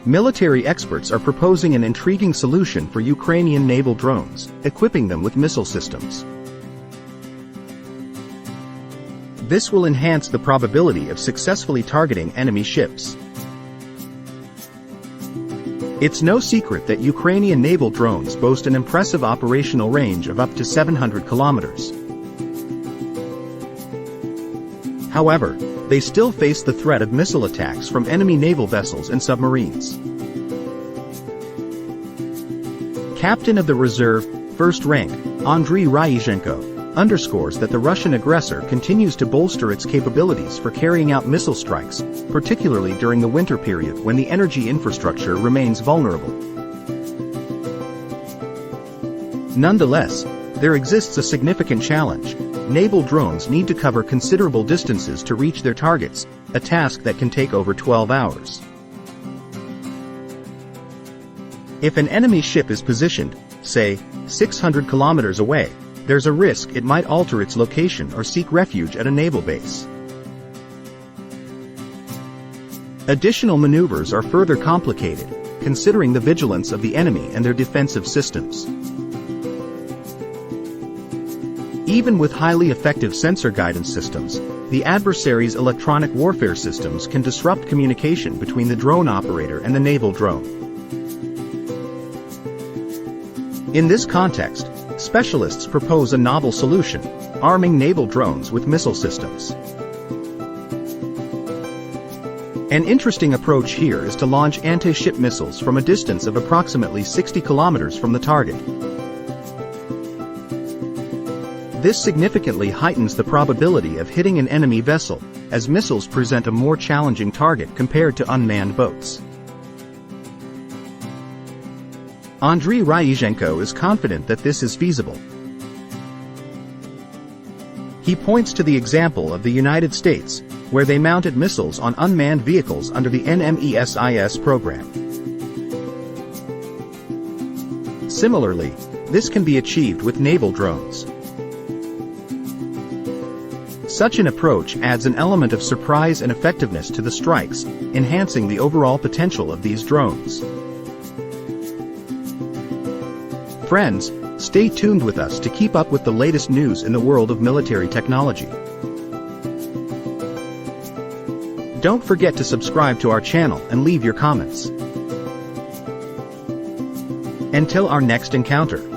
military experts are proposing an intriguing solution for Ukrainian naval drones, equipping them with missile systems. This will enhance the probability of successfully targeting enemy ships. It's no secret that Ukrainian naval drones boast an impressive operational range of up to 700 kilometers. However, they still face the threat of missile attacks from enemy naval vessels and submarines. Captain of the Reserve, First Rank, Andriy Ryizhenko, underscores that the Russian aggressor continues to bolster its capabilities for carrying out missile strikes, particularly during the winter period when the energy infrastructure remains vulnerable. Nonetheless, there exists a significant challenge. Naval drones need to cover considerable distances to reach their targets, a task that can take over 12 hours. If an enemy ship is positioned, say, 600 kilometers away, there's a risk it might alter its location or seek refuge at a naval base. Additional maneuvers are further complicated, considering the vigilance of the enemy and their defensive systems. Even with highly effective sensor guidance systems, the adversary's electronic warfare systems can disrupt communication between the drone operator and the naval drone. In this context, specialists propose a novel solution, arming naval drones with missile systems. An interesting approach here is to launch anti-ship missiles from a distance of approximately 60 kilometers from the target. This significantly heightens the probability of hitting an enemy vessel, as missiles present a more challenging target compared to unmanned boats. Andriy Ryizhenko is confident that this is feasible. He points to the example of the United States, where they mounted missiles on unmanned vehicles under the NMESIS program. Similarly, this can be achieved with naval drones. Such an approach adds an element of surprise and effectiveness to the strikes, enhancing the overall potential of these drones. Friends, stay tuned with us to keep up with the latest news in the world of military technology. Don't forget to subscribe to our channel and leave your comments. Until our next encounter.